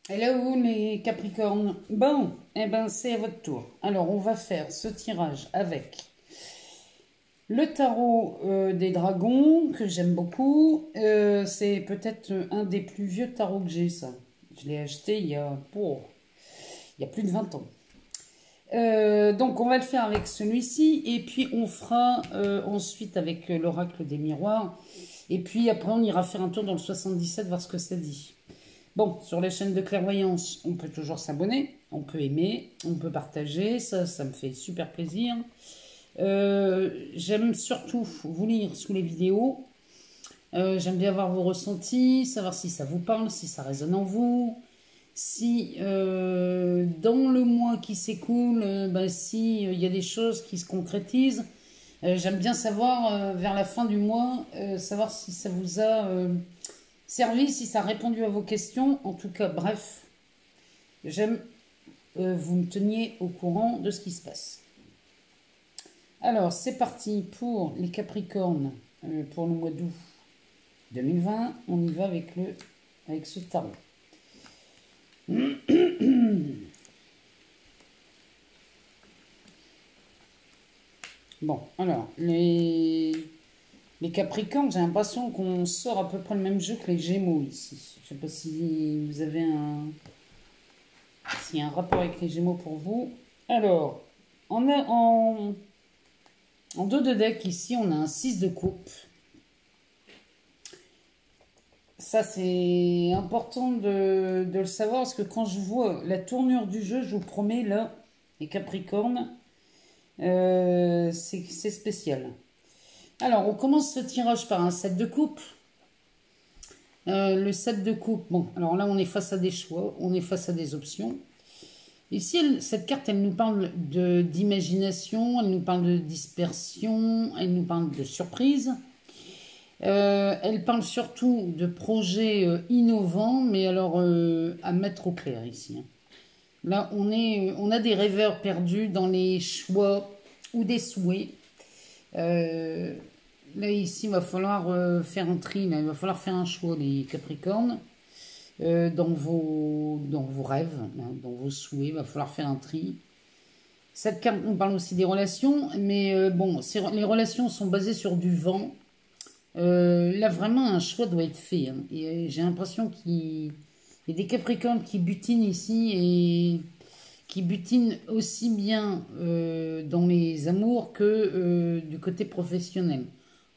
Hello les Capricornes. Bon, eh ben c'est à votre tour. Alors on va faire ce tirage avec le tarot des dragons que j'aime beaucoup. C'est peut-être un des plus vieux tarots que j'ai, ça. Je l'ai acheté il y a plus de 20 ans. Donc on va le faire avec celui-ci et puis on fera ensuite avec l'oracle des miroirs. Et puis après on ira faire un tour dans le 77 voir ce que ça dit. Bon, sur les chaînes de clairvoyance, on peut toujours s'abonner, on peut aimer, on peut partager, ça me fait super plaisir. J'aime surtout vous lire sous les vidéos. J'aime bien voir vos ressentis, savoir si ça vous parle, si ça résonne en vous, si dans le mois qui s'écoule, si il y a des choses qui se concrétisent. J'aime bien savoir vers la fin du mois, savoir si ça vous a servi, si ça a répondu à vos questions. En tout cas, bref, j'aime vous me teniez au courant de ce qui se passe. Alors, c'est parti pour les Capricornes pour le mois d'août 2020. On y va avec ce tarot. Bon, alors, les Capricornes, j'ai l'impression qu'on sort à peu près le même jeu que les Gémeaux ici. Je ne sais pas si vous avez s'il y a un rapport avec les Gémeaux pour vous. Alors, en dos de deck ici, on a un 6 de coupe. Ça, c'est important de le savoir parce que quand je vois la tournure du jeu, je vous promets, là, les Capricornes, c'est spécial. Alors, on commence ce tirage par un 7 de coupe. Le 7 de coupe, bon, alors là, on est face à des choix, on est face à des options. Ici, cette carte, elle nous parle d'imagination, elle nous parle de dispersion, elle nous parle de surprise. Elle parle surtout de projets innovants, mais alors à mettre au clair ici. Là, on a des rêveurs perdus dans les choix ou des souhaits. Là, ici, il va falloir faire un tri. Là. Il va falloir faire un choix, les Capricornes. Dans vos rêves, hein, dans vos souhaits, il va falloir faire un tri. Cette carte, on parle aussi des relations, mais bon, les relations sont basées sur du vent. Là, vraiment, un choix doit être fait. Hein. Et j'ai l'impression qu'il y a des Capricornes qui butinent ici et qui butinent aussi bien dans les amours que du côté professionnel.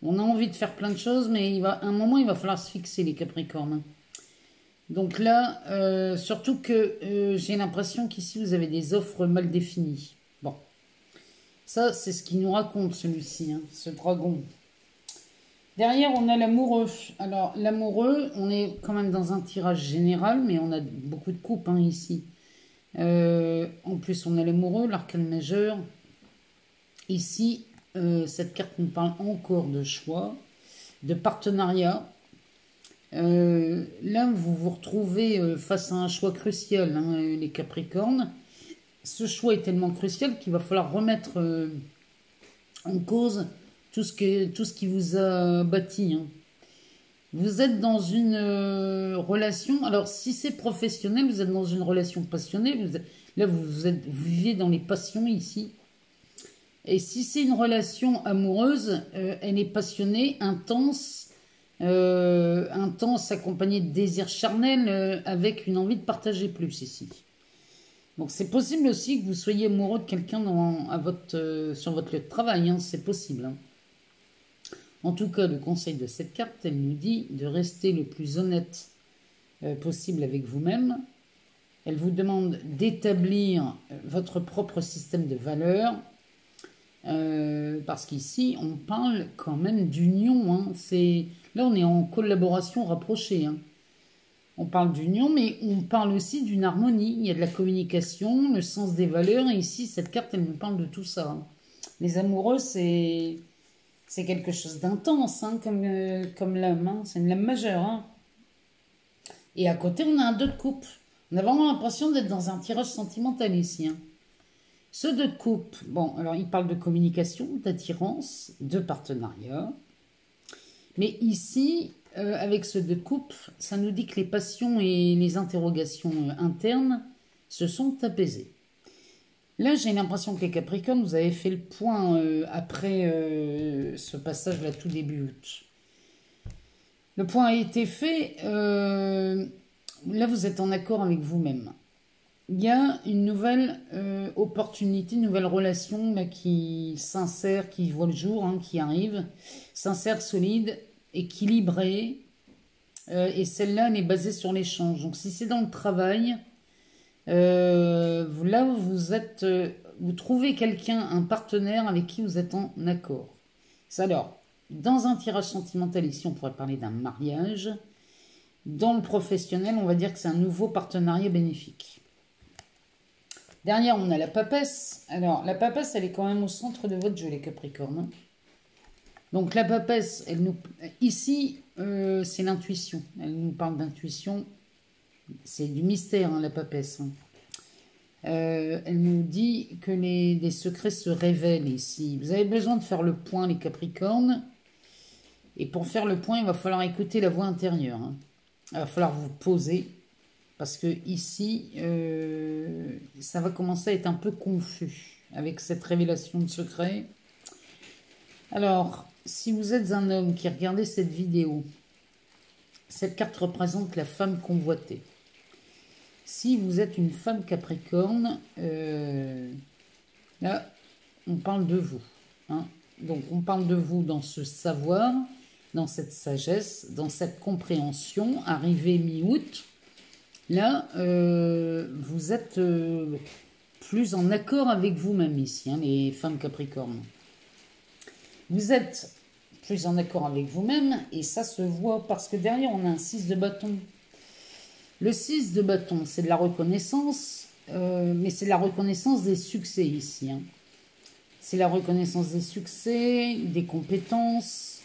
On a envie de faire plein de choses, mais à un moment, il va falloir se fixer, les Capricornes. Hein. Donc là, surtout que j'ai l'impression qu'ici, vous avez des offres mal définies. Bon, ça, c'est ce qu'il nous raconte, celui-ci, hein, ce dragon. Derrière, on a l'amoureux. Alors, l'amoureux, on est quand même dans un tirage général, mais on a beaucoup de coupes hein, ici. En plus, on a l'amoureux, l'arcane majeur. Ici, cette carte nous parle encore de choix, de partenariat. Là, vous vous retrouvez face à un choix crucial, hein, les Capricornes. Ce choix est tellement crucial qu'il va falloir remettre en cause tout ce qui vous a bâti. Hein. Vous êtes dans une relation, alors si c'est professionnel, vous êtes dans une relation passionnée, là vous vivez dans les passions ici. Et si c'est une relation amoureuse, elle est passionnée, intense, accompagnée de désirs charnels, avec une envie de partager plus ici. Donc c'est possible aussi que vous soyez amoureux de quelqu'un sur votre lieu de travail, hein, c'est possible. Hein. En tout cas, le conseil de cette carte, elle nous dit de rester le plus honnête possible avec vous-même. Elle vous demande d'établir votre propre système de valeurs, parce qu'ici, on parle quand même d'union. Hein. Là, on est en collaboration rapprochée. Hein. On parle d'union, mais on parle aussi d'une harmonie. Il y a de la communication, le sens des valeurs. Et ici, cette carte, elle nous parle de tout ça. Hein. Les amoureux, c'est quelque chose d'intense, hein, comme l'âme. Hein. C'est une lame majeure. Hein. Et à côté, on a un 2 de coupe. On a vraiment l'impression d'être dans un tirage sentimental ici. Hein. Ce 2 de coupe, bon, alors il parle de communication, d'attirance, de partenariat. Mais ici, avec ce 2 de coupe, ça nous dit que les passions et les interrogations internes se sont apaisées. Là, j'ai l'impression que les Capricornes, vous avez fait le point après ce passage-là, tout début août. Le point a été fait. Là, vous êtes en accord avec vous-même. Il y a une nouvelle opportunité, une nouvelle relation là, qui sincère, qui voit le jour, hein, qui arrive. Sincère, solide, équilibrée. Et celle-là, elle est basée sur l'échange. Donc, si c'est dans le travail, là, vous trouvez quelqu'un, un partenaire avec qui vous êtes en accord. Alors, dans un tirage sentimental, ici, on pourrait parler d'un mariage. Dans le professionnel, on va dire que c'est un nouveau partenariat bénéfique. Derrière, on a la papesse. Alors, la papesse, elle est quand même au centre de votre jeu, les Capricornes. Donc, la papesse, ici, c'est l'intuition. Elle nous parle d'intuition. C'est du mystère, hein, la papesse. Hein. Elle nous dit que les secrets se révèlent ici. Vous avez besoin de faire le point, les Capricornes. Et pour faire le point, il va falloir écouter la voix intérieure. Hein. Il va falloir vous poser. Parce que ici, ça va commencer à être un peu confus avec cette révélation de secret. Alors, si vous êtes un homme qui regardez cette vidéo, cette carte représente la femme convoitée. Si vous êtes une femme Capricorne, là, on parle de vous. Hein. Donc, on parle de vous dans ce savoir, dans cette sagesse, dans cette compréhension, arrivée mi-août. Là, vous êtes plus en accord avec vous-même ici, hein, les femmes Capricornes. Vous êtes plus en accord avec vous-même et ça se voit parce que derrière, on a un 6 de bâton. Le 6 de bâton, c'est de la reconnaissance, mais c'est de la reconnaissance des succès ici. Hein. C'est la reconnaissance des succès, des compétences,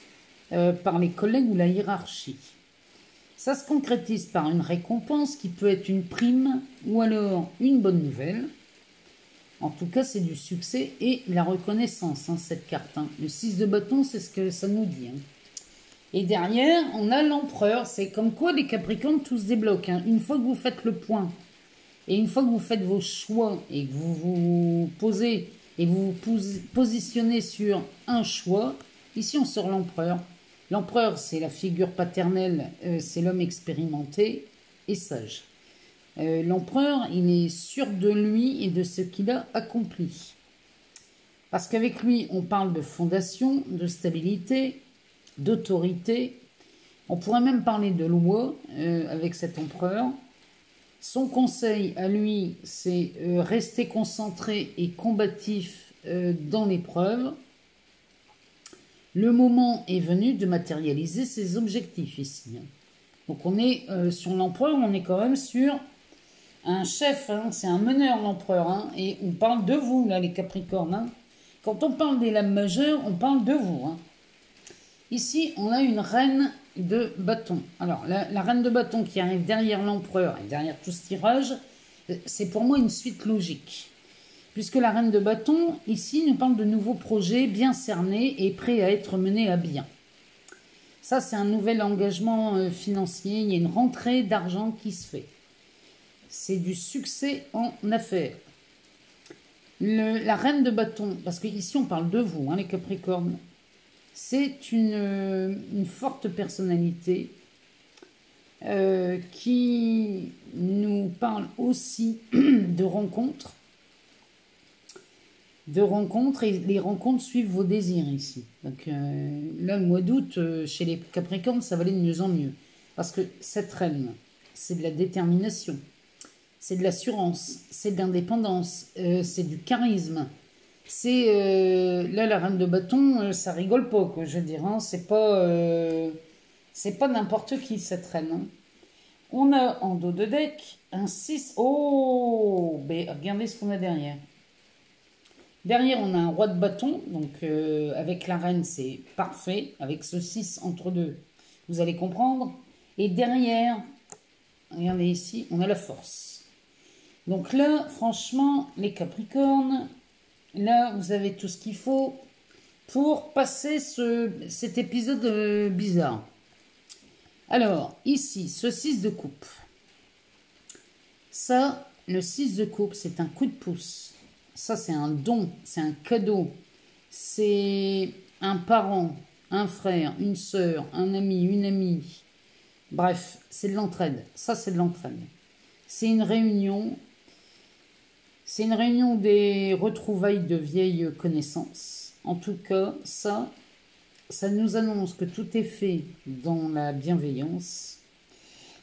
par les collègues ou la hiérarchie. Ça se concrétise par une récompense qui peut être une prime ou alors une bonne nouvelle. En tout cas, c'est du succès et la reconnaissance, hein, cette carte. Hein. Le 6 de bâton, c'est ce que ça nous dit. Hein. Et derrière, on a l'empereur. C'est comme quoi les Capricornes, tout se débloque. Hein. Une fois que vous faites le point et une fois que vous faites vos choix et que vous vous posez et vous vous positionnez sur un choix, ici on sort l'empereur. L'empereur, c'est la figure paternelle, c'est l'homme expérimenté et sage. L'empereur, il est sûr de lui et de ce qu'il a accompli. Parce qu'avec lui, on parle de fondation, de stabilité, d'autorité. On pourrait même parler de loi avec cet empereur. Son conseil à lui, c'est rester concentré et combatif dans l'épreuve. Le moment est venu de matérialiser ses objectifs ici. Donc on est sur l'empereur, on est quand même sur un chef, hein, c'est un meneur l'empereur. Hein, et on parle de vous là les Capricornes. Hein. Quand on parle des lames majeures, on parle de vous. Hein. Ici on a une reine de bâton. Alors la reine de bâton qui arrive derrière l'empereur et derrière tout ce tirage, c'est pour moi une suite logique. Puisque la reine de bâton, ici, nous parle de nouveaux projets bien cernés et prêts à être menés à bien. Ça, c'est un nouvel engagement financier. Il y a une rentrée d'argent qui se fait. C'est du succès en affaires. La reine de bâton, parce qu'ici, on parle de vous, hein, les Capricornes. C'est une forte personnalité qui nous parle aussi de rencontres. Et les rencontres suivent vos désirs ici. Donc là, le mois d'août, chez les Capricornes, ça va aller de mieux en mieux. Parce que cette reine, c'est de la détermination, c'est de l'assurance, c'est de l'indépendance, c'est du charisme. C'est là, la reine de bâton, ça rigole pas, quoi, je veux dire. Hein, c'est pas n'importe qui, cette reine. Hein. On a en dos de deck un 6. Oh, mais regardez ce qu'on a derrière. Derrière, on a un roi de bâton, donc avec la reine, c'est parfait. Avec ce 6 entre deux, vous allez comprendre. Et derrière, regardez ici, on a la force. Donc là, franchement, les Capricornes, là, vous avez tout ce qu'il faut pour passer cet épisode bizarre. Alors, ici, ce 6 de coupe. Ça, le 6 de coupe, c'est un coup de pouce. Ça, c'est un don, c'est un cadeau. C'est un parent, un frère, une sœur, un ami, une amie. Bref, c'est de l'entraide. Ça, c'est de l'entraide. C'est une réunion. C'est une réunion des retrouvailles de vieilles connaissances. En tout cas, ça nous annonce que tout est fait dans la bienveillance.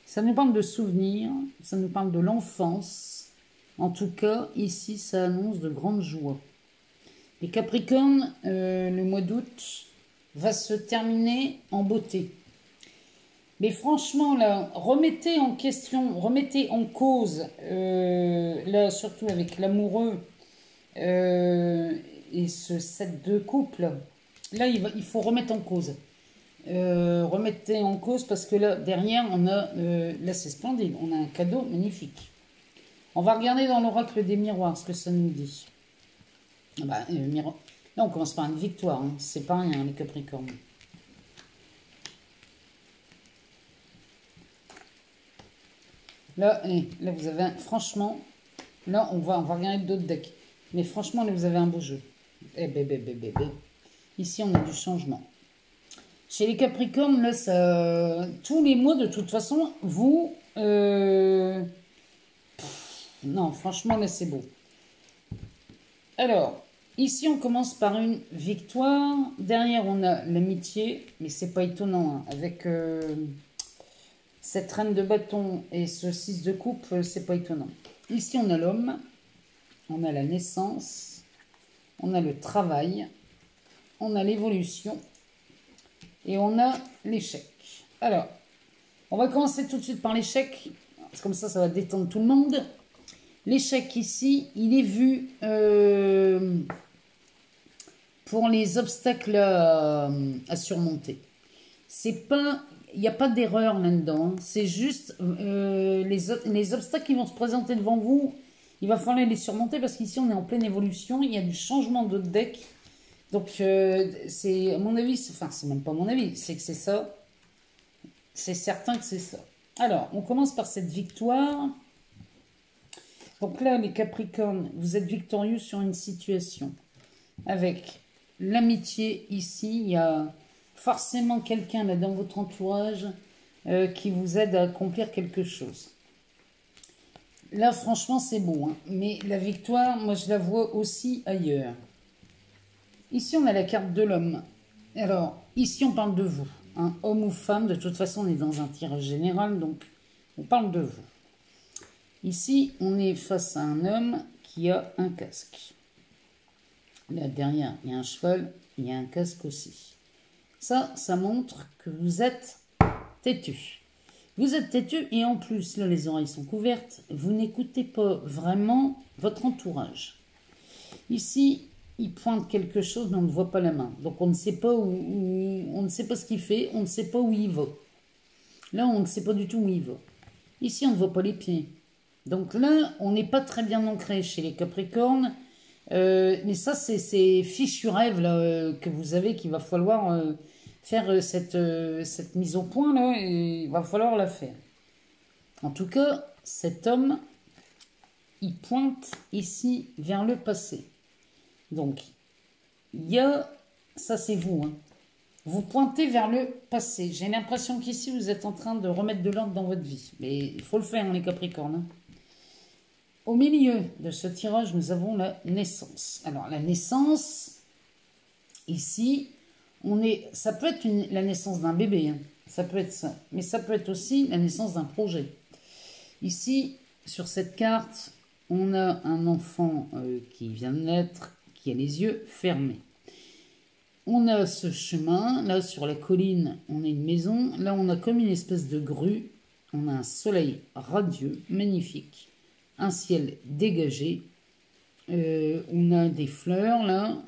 Ça nous parle de souvenirs, ça nous parle de l'enfance. En tout cas, ici, ça annonce de grandes joies. Les Capricornes, le mois d'août va se terminer en beauté. Mais franchement, là, remettez en question, remettez en cause, là, surtout avec l'amoureux et ce 7 de couple, là, il faut remettre en cause. Remettez en cause parce que là, derrière, on a, là, c'est splendide, on a un cadeau magnifique. On va regarder dans l'oracle des miroirs ce que ça nous dit. Bah, là, on commence par une victoire, hein. C'est pas rien, les Capricornes. Là, là, vous avez, franchement, là, on va regarder d'autres decks. Mais franchement, là, vous avez un beau jeu. Eh, bébé. Ici, on a du changement. Chez les Capricornes, là, ça, tous les mois, de toute façon, vous... non, franchement, là, c'est beau. Alors, ici, on commence par une victoire. Derrière, on a l'amitié. Mais c'est pas étonnant, hein, avec... cette reine de bâton et ce 6 de coupe, c'est pas étonnant. Ici, on a l'homme, on a la naissance, on a le travail, on a l'évolution et on a l'échec. Alors, on va commencer tout de suite par l'échec, comme ça va détendre tout le monde. L'échec ici, il est vu pour les obstacles à surmonter. C'est pas... Il n'y a pas d'erreur là-dedans. Hein. C'est juste les obstacles qui vont se présenter devant vous. Il va falloir les surmonter parce qu'ici, on est en pleine évolution. Il y a du changement de deck. Donc, c'est à mon avis, enfin, c'est même pas mon avis, c'est que c'est ça. C'est certain que c'est ça. Alors, on commence par cette victoire. Donc là, les Capricornes, vous êtes victorieux sur une situation. Avec l'amitié ici, il y a... forcément quelqu'un là dans votre entourage qui vous aide à accomplir quelque chose. Là, franchement, c'est beau. Hein. Mais la victoire, moi, je la vois aussi ailleurs. Ici, on a la carte de l'homme. Alors, ici, on parle de vous. Hein. Homme ou femme, de toute façon, on est dans un tirage général, donc on parle de vous. Ici, on est face à un homme qui a un casque. Là, derrière, il y a un cheval, il y a un casque aussi. Ça montre que vous êtes têtu. Vous êtes têtu et en plus, là, les oreilles sont couvertes. Vous n'écoutez pas vraiment votre entourage. Ici, il pointe quelque chose, mais on ne voit pas la main. Donc, on ne sait pas on ne sait pas ce qu'il fait, on ne sait pas où il va. Là, on ne sait pas du tout où il va. Ici, on ne voit pas les pieds. Donc là, on n'est pas très bien ancré chez les Capricornes. Mais ça, c'est fichu rêve là, que vous avez qu'il va falloir faire cette mise au point là, et il va falloir la faire. En tout cas, cet homme, il pointe ici vers le passé. Donc, il y a, ça c'est vous, hein. Vous pointez vers le passé. J'ai l'impression qu'ici, vous êtes en train de remettre de l'ordre dans votre vie. Mais il faut le faire, hein, les Capricornes. Hein. Au milieu de ce tirage, nous avons la naissance. Alors, la naissance, ici, ça peut être la naissance d'un bébé, hein. Ça peut être ça. Mais ça peut être aussi la naissance d'un projet. Ici, sur cette carte, on a un enfant qui vient de naître, qui a les yeux fermés. On a ce chemin, là sur la colline, on a une maison. Là, on a comme une espèce de grue. On a un soleil radieux, magnifique. Un ciel dégagé. On a des fleurs là.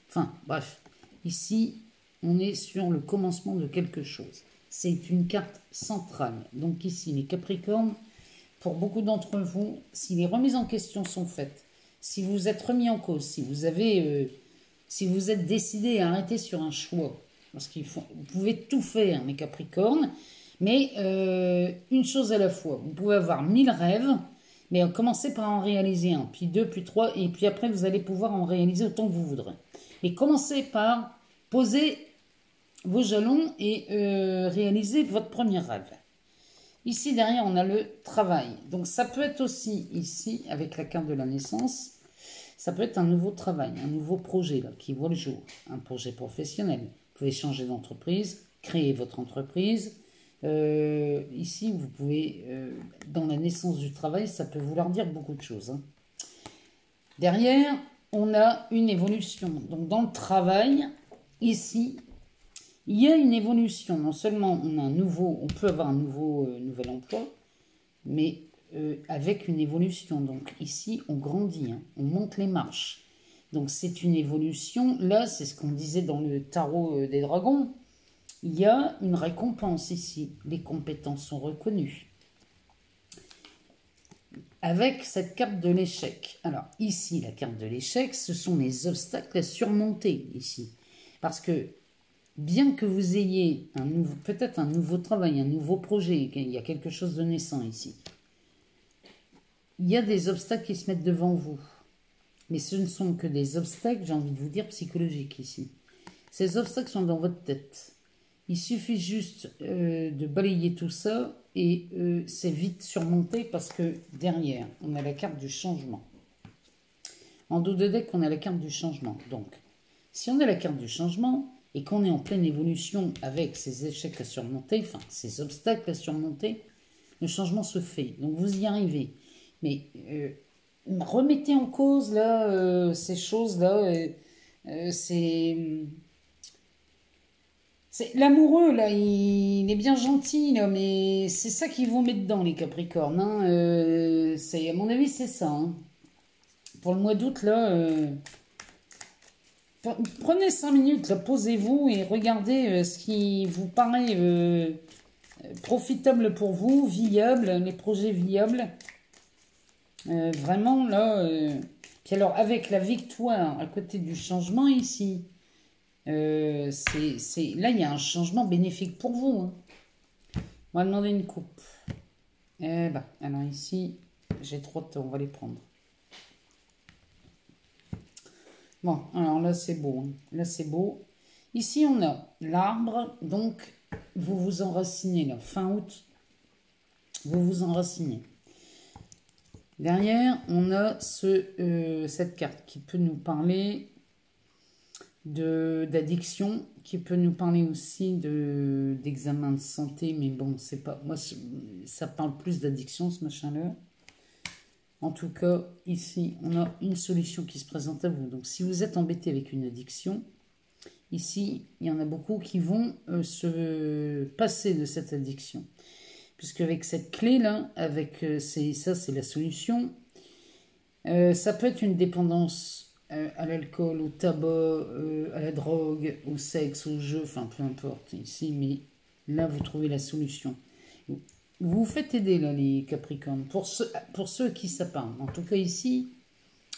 Enfin, bref. Ici, on est sur le commencement de quelque chose. C'est une carte centrale. Donc ici, les Capricornes, pour beaucoup d'entre vous, si les remises en question sont faites, si vous êtes remis en cause, si vous êtes décidé à arrêter sur un choix, Parce vous pouvez tout faire, les Capricornes, mais une chose à la fois. Vous pouvez avoir 1000 rêves, mais commencez par en réaliser un, puis deux, puis trois, et puis après, vous allez pouvoir en réaliser autant que vous voudrez. Mais commencez par poser vos jalons et réaliser votre premier rêve. Ici, derrière, on a le travail. Donc, ça peut être aussi, ici, avec la carte de la naissance, ça peut être un nouveau travail, un nouveau projet là, qui voit le jour, un projet professionnel. Vous pouvez changer d'entreprise, créer votre entreprise. Ici, vous pouvez, dans la naissance du travail, ça peut vouloir dire beaucoup de choses. Hein. Derrière, on a une évolution. Donc, dans le travail, ici, il y a une évolution. Non seulement on peut avoir un nouvel emploi, mais avec une évolution. Donc ici, on grandit, hein, on monte les marches. Donc c'est une évolution. Là, c'est ce qu'on disait dans le tarot des dragons. Il y a une récompense ici. Les compétences sont reconnues. Avec cette carte de l'échec. Alors ici, la carte de l'échec, ce sont les obstacles à surmonter ici. Parce que bien que vous ayez peut-être un nouveau travail, un nouveau projet, il y a quelque chose de naissant ici, il y a des obstacles qui se mettent devant vous. Mais ce ne sont que des obstacles, j'ai envie de vous dire, psychologiques ici. Ces obstacles sont dans votre tête. Il suffit juste de balayer tout ça et c'est vite surmonté parce que derrière, on a la carte du changement. En dos de deck, on a la carte du changement. Donc, si on a la carte du changement et qu'on est en pleine évolution avec ces échecs à surmonter, enfin, ces obstacles à surmonter, le changement se fait. Donc, vous y arrivez. Mais remettez en cause là ces choses-là. C'est l'amoureux là, il est bien gentil là, mais c'est ça qu'ils vont mettre dedans les Capricornes. Hein. À mon avis, c'est ça. Hein. Pour le mois d'août là, prenez 5 minutes là, posez-vous et regardez ce qui vous paraît profitable pour vous, viable, les projets viables. Vraiment là, puis alors avec la victoire à côté du changement ici, là il y a un changement bénéfique pour vous. Hein. On va demander une coupe. Alors ici, j'ai 3 temps, on va les prendre. Bon, alors là c'est beau. Hein. Là c'est beau. Ici on a l'arbre, donc vous vous enracinez là. Fin août, vous vous enracinez. Derrière, on a cette carte qui peut nous parler d'addiction, qui peut nous parler aussi d'examen de santé, mais bon, c'est pas... Moi, ça parle plus d'addiction, ce machin-là. En tout cas, ici, on a une solution qui se présente à vous. Donc, si vous êtes embêté avec une addiction, ici, il y en a beaucoup qui vont se passer de cette addiction. Puisque avec cette clé-là, ça c'est la solution, ça peut être une dépendance à l'alcool, au tabac, à la drogue, au sexe, au jeu, enfin peu importe ici, mais là vous trouvez la solution. Vous vous faites aider là les Capricornes, pour ceux qui ça parle. En tout cas ici,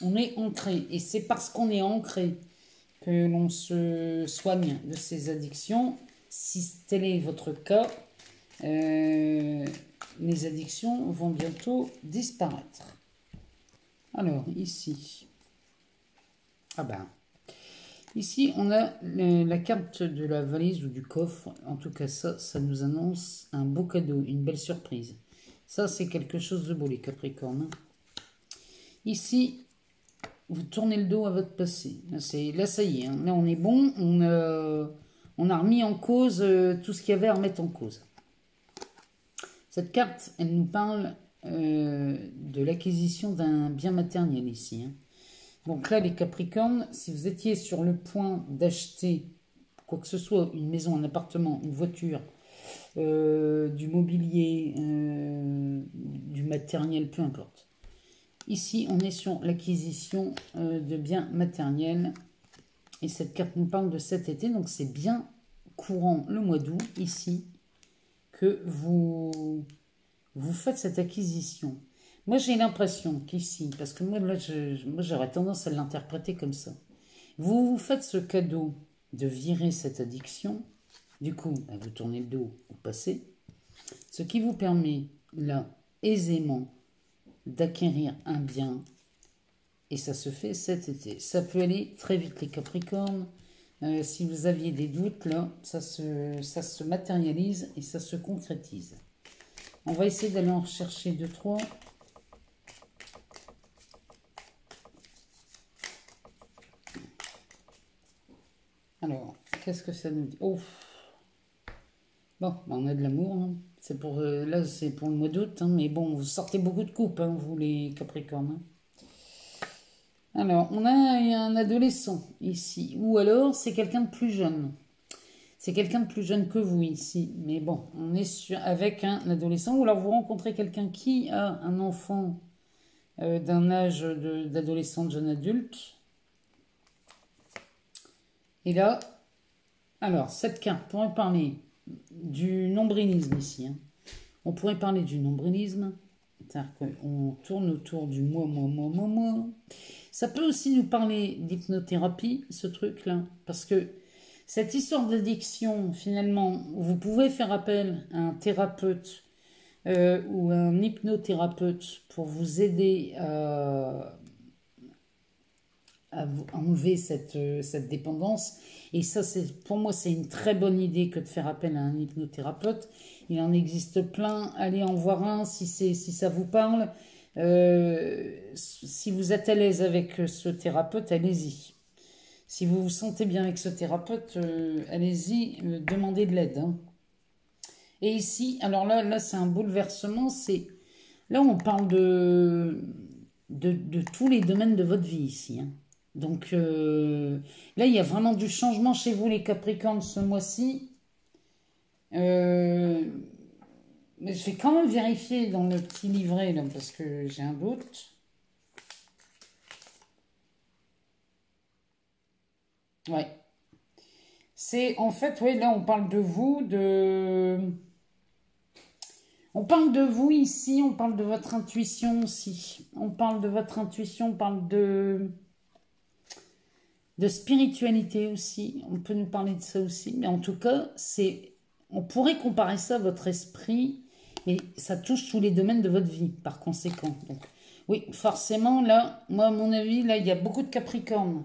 on est ancré, et c'est parce qu'on est ancré que l'on se soigne de ces addictions. Si tel est votre cas, les addictions vont bientôt disparaître. Alors, ici. Ici, on a la carte de la valise ou du coffre. En tout cas, ça nous annonce un beau cadeau, une belle surprise. Ça, c'est quelque chose de beau, les Capricornes. Ici, vous tournez le dos à votre passé. Là, ça y est. Hein. Là, on est bon. On a remis en cause tout ce qu'il y avait à remettre en cause. Cette carte, elle nous parle de l'acquisition d'un bien matériel ici. Hein. Donc là, les Capricornes, si vous étiez sur le point d'acheter quoi que ce soit, une maison, un appartement, une voiture, du mobilier, du matériel, peu importe. Ici, on est sur l'acquisition de biens matériels. Et cette carte nous parle de cet été, donc c'est bien courant le mois d'août, ici, que vous faites cette acquisition. Moi, j'ai l'impression qu'ici, parce que moi, j'aurais tendance à l'interpréter comme ça. Vous faites ce cadeau de virer cette addiction. Du coup, vous tournez le dos, vous passez. Ce qui vous permet, là, aisément, d'acquérir un bien. Et ça se fait cet été. Ça peut aller très vite, les Capricornes. Si vous aviez des doutes, là, ça se matérialise et ça se concrétise. On va essayer d'aller en rechercher 2, 3. Alors, qu'est-ce que ça nous dit? Oh. Bon, on a de l'amour. Hein. C'est pour là, c'est pour le mois d'août. Hein, mais bon, vous sortez beaucoup de coupes, hein, vous les Capricornes. Hein. Alors, on a un adolescent ici. Ou alors, c'est quelqu'un de plus jeune. C'est quelqu'un de plus jeune que vous ici. Mais bon, on est avec un adolescent. Ou alors, vous rencontrez quelqu'un qui a un enfant d'un âge d'adolescent, de jeune adulte. Et là, alors, cette carte pourrait parler du nombrilisme ici. Hein. On pourrait parler du nombrilisme. C'est-à-dire qu'on tourne autour du moi. Ça peut aussi nous parler d'hypnothérapie, ce truc-là. Parce que cette histoire d'addiction, finalement, vous pouvez faire appel à un thérapeute ou à un hypnothérapeute pour vous aider à enlever cette dépendance. Et ça, pour moi, c'est une très bonne idée que de faire appel à un hypnothérapeute. Il en existe plein. Allez en voir un si ça vous parle. Si vous êtes à l'aise avec ce thérapeute, allez-y. Si vous vous sentez bien avec ce thérapeute, allez-y, demandez de l'aide. Hein. Et ici, alors là c'est un bouleversement. Là, on parle de tous les domaines de votre vie ici. Hein. Donc là, il y a vraiment du changement chez vous, les Capricornes, ce mois-ci. Mais je vais quand même vérifier dans le petit livret, là, parce que j'ai un doute. Ouais. C'est, en fait, oui, là, on parle de vous, On parle de vous ici, on parle de votre intuition aussi. On parle de votre intuition, on parle de spiritualité aussi. On peut nous parler de ça aussi. Mais en tout cas, on pourrait comparer ça à votre esprit, mais ça touche tous les domaines de votre vie, par conséquent. Donc, oui, forcément, là, moi, à mon avis, là, il y a beaucoup de Capricornes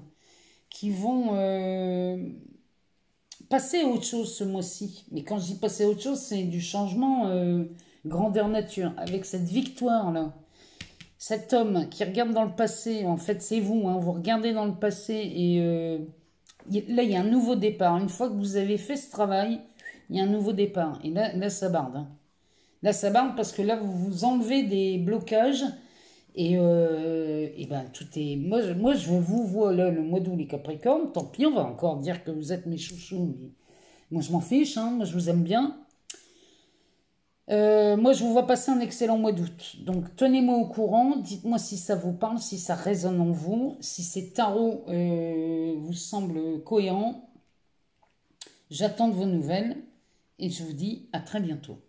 qui vont passer à autre chose ce mois-ci. Mais quand je dis passer à autre chose, c'est du changement grandeur nature. Avec cette victoire-là, cet homme qui regarde dans le passé, en fait, c'est vous, hein, vous regardez dans le passé et là, il y a un nouveau départ. Une fois que vous avez fait ce travail, il y a un nouveau départ. Et là ça barde. Hein. Là, ça barde parce que là, vous vous enlevez des blocages. Et ben, tout est... Moi, je vous vois là, le mois d'août, les Capricornes. Tant pis, on va encore dire que vous êtes mes chouchous. Mais moi, je m'en fiche. Hein, moi, je vous aime bien. Moi, je vous vois passer un excellent mois d'août. Donc, tenez-moi au courant. Dites-moi si ça vous parle, si ça résonne en vous. Si ces tarots vous semblent cohérents. J'attends de vos nouvelles. Et je vous dis à très bientôt.